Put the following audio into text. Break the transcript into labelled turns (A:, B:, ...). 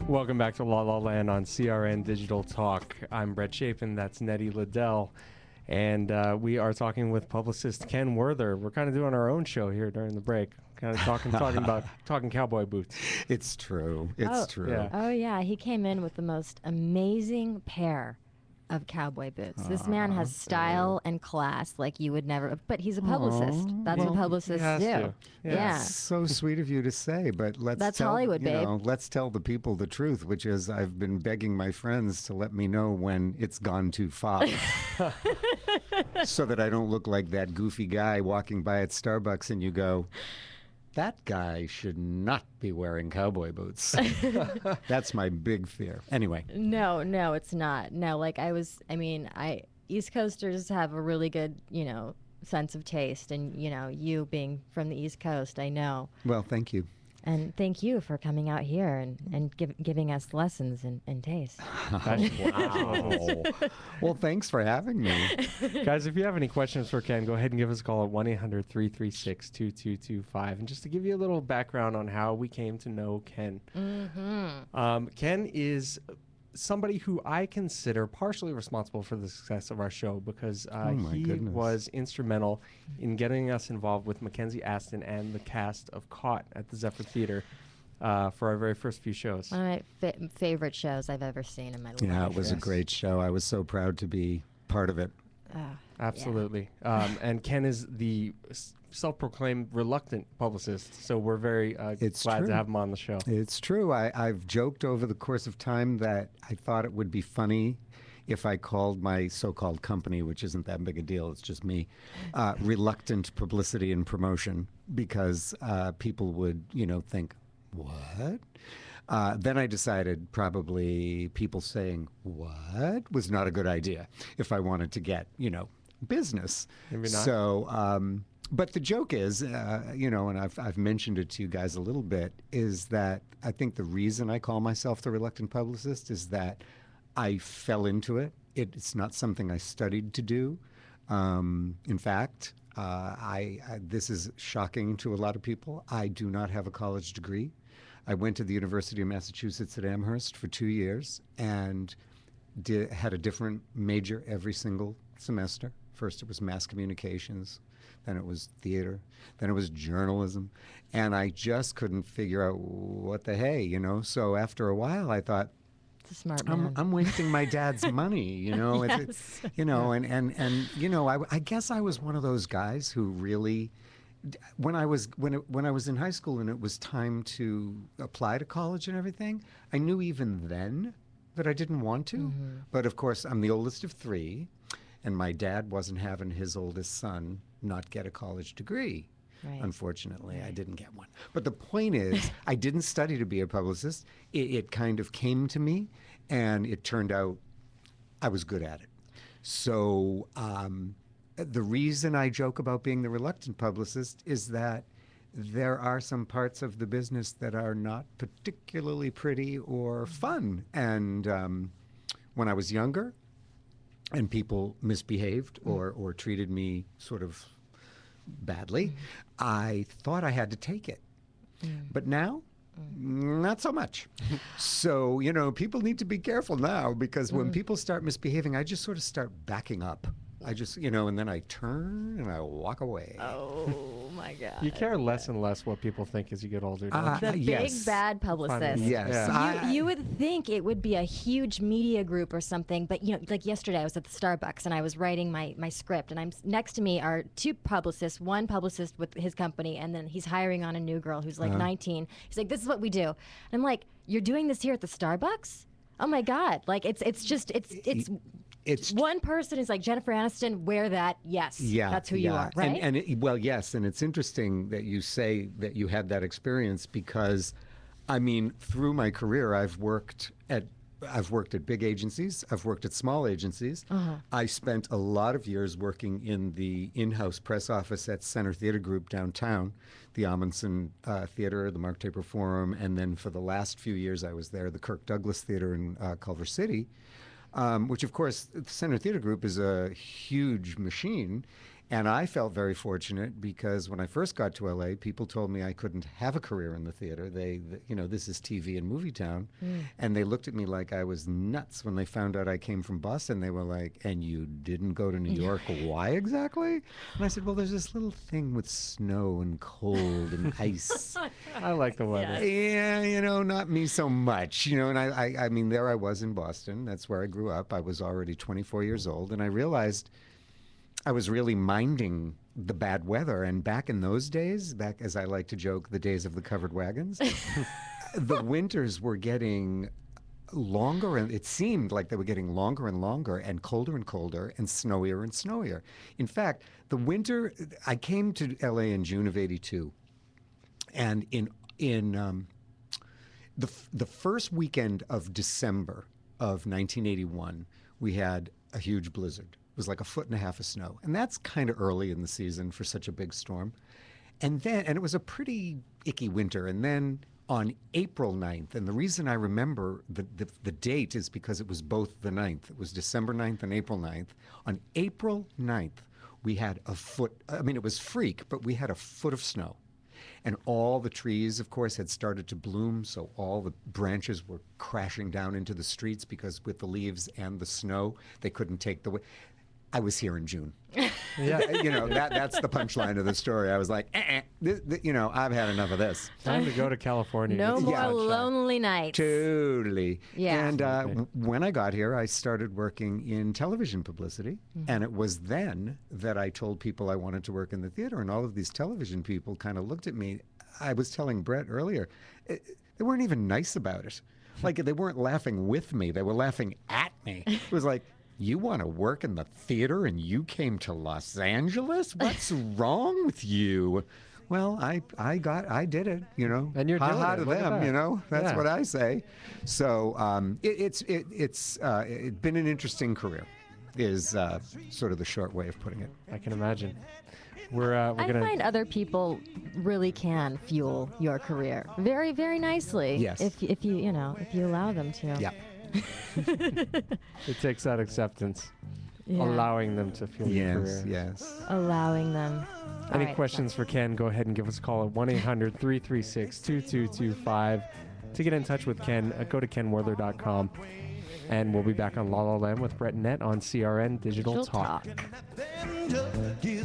A: Welcome back to La La Land on CRN Digital Talk. I'm Brett Chapin. That's Nettie Liddell. And we are talking with publicist Ken Werther. We're kind of doing our own show here during the break. Kind of talking cowboy boots.
B: It's true. It's true.
A: Yeah.
C: Oh, yeah. He came in with the most amazing pair of cowboy boots. This man has style and class like you would never. But he's a publicist. That's what publicists
A: has
C: do.
A: to.
C: Yeah.
B: So sweet of you to say, but
C: That's Hollywood, babe.
B: Let's tell the people the truth, which is I've been begging my friends to let me know when it's gone too far, so that I don't look like that goofy guy walking by at Starbucks and you go, that guy should not be wearing cowboy boots. That's my big fear. Anyway.
C: No, it's not. No, East Coasters have a really good, sense of taste. And, you being from the East Coast, I know.
B: Well, thank you.
C: And thank you for coming out here and giving us lessons in taste.
B: Wow. Well, thanks for having me.
A: Guys, if you have any questions for Ken, go ahead and give us a call at 1-800-336-2225. And just to give you a little background on how we came to know Ken. Ken is somebody who I consider partially responsible for the success of our show because he
B: goodness.
A: was instrumental in getting us involved with Mackenzie Aston and the cast of Caught at the Zephyr Theater for our very first few shows.
C: One of my favorite shows I've ever seen in my life.
B: Yeah, it was a great show. I was so proud to be part of it.
A: Absolutely. And Ken is the self-proclaimed reluctant publicist, so we're very glad to have him on the show.
B: It's true. I've joked over the course of time that I thought it would be funny if I called my so-called company, which isn't that big a deal, it's just me, Reluctant Publicity and Promotion, because people would, think, what? Then I decided probably people saying what was not a good idea if I wanted to get, business.
A: Maybe not.
B: So, but the joke is, and I've mentioned it to you guys a little bit, is that I think the reason I call myself the reluctant publicist is that I fell into it. It's not something I studied to do. In fact, this is shocking to a lot of people. I do not have a college degree. I went to the University of Massachusetts at Amherst for 2 years and had a different major every single semester. First it was mass communications, then it was theater, then it was journalism, and I just couldn't figure out what the hey, So after a while I thought,
C: it's a smart man.
B: I'm wasting my dad's money,
C: Yes.
B: I guess I was one of those guys who really, when I was in high school and it was time to apply to college and everything, I knew even then that I didn't want to. But of course, I'm the oldest of three, and my dad wasn't having his oldest son not get a college degree.
C: Right.
B: Unfortunately, I didn't get one. But the point is, I didn't study to be a publicist. It kind of came to me, and it turned out I was good at it. So the reason I joke about being the reluctant publicist is that there are some parts of the business that are not particularly pretty or fun. And when I was younger and people misbehaved or treated me sort of badly, I thought I had to take it. But now, not so much. So, people need to be careful now because when people start misbehaving, I just sort of start backing up. I just, and then I turn and I walk away.
C: Oh, my God.
A: You care less and less what people think as you get older, don't you?
C: The big bad publicist.
B: Yes.
A: Yeah.
C: You would think it would be a huge media group or something, but like yesterday I was at the Starbucks and I was writing my script, and next to me are two publicists, one publicist with his company, and then he's hiring on a new girl who's like 19. He's like, this is what we do. And I'm like, you're doing this here at the Starbucks? Oh my God. Like it's one person is like, Jennifer Aniston, wear that. Yes.
B: Yeah.
C: That's who you are, right?
B: Yes. And it's interesting that you say that you had that experience because, through my career, I've worked at big agencies. I've worked at small agencies. I spent a lot of years working in the in-house press office at Center Theater Group downtown, the Amundsen Theater, the Mark Taper Forum, and then for the last few years I was there, the Kirk Douglas Theater in Culver City. Which, of course, the Center Theater Group is a huge machine. And I felt very fortunate because when I first got to LA, people told me I couldn't have a career in the theater. This is TV and movie town. And they looked at me like I was nuts when they found out I came from Boston. They were like, and you didn't go to New York? Why exactly? And I said, well, there's this little thing with snow and cold and ice.
A: I like the weather.
B: Yeah, not me so much, and I mean, there I was in Boston. That's where I grew up. I was already 24 years old, and I realized I was really minding the bad weather. And back in those days, back, as I like to joke, the days of the covered wagons, the winters were getting longer, and it seemed like they were getting longer and longer and colder and snowier and snowier. In fact, the winter, I came to LA in June of '82, and in the first weekend of December of 1981, we had a huge blizzard. It was like 1.5 feet of snow. And that's kind of early in the season for such a big storm. And it was a pretty icky winter. And then on April 9th, and the reason I remember the date is because it was both the 9th. It was December 9th and April 9th. On April 9th, we had it was freak, but we had 1 foot of snow. And all the trees, of course, had started to bloom, so all the branches were crashing down into the streets because with the leaves and the snow, they couldn't take the wind. I was here in June.
A: Yeah.
B: That's the punchline of the story. I was like, I've had enough of this.
A: Time to go to California.
C: No
A: Get some
C: more
A: sunshine.
C: lonely nights.
B: Totally.
C: Yeah.
B: And when I got here, I started working in television publicity. And it was then that I told people I wanted to work in the theater. And all of these television people kind of looked at me. I was telling Brett earlier, they weren't even nice about it. Like, they weren't laughing with me. They were laughing at me. It was like, you want to work in the theater and you came to Los Angeles? What's wrong with you? Well, I did it,
A: And you're doing
B: Ha
A: it.
B: to
A: Look at
B: them,
A: that.
B: That's
A: Yeah.
B: what I say. So it's been an interesting career, is sort of the short way of putting it.
A: I can imagine. We're
C: I
A: gonna.
C: find other people really can fuel your career very, very nicely.
B: Yes.
C: If you allow them to.
B: Yeah.
A: It takes that acceptance,
C: Yeah.
A: allowing them to fuel your career.
B: Yes.
C: Allowing them. All
A: Any
C: right,
A: questions for Ken, go ahead and give us a call at 1-800-336-2225. To get in touch with Ken, go to kenwerther.com. And we'll be back on La La Land with Brett and Nett on CRN Digital Talk.
D: Give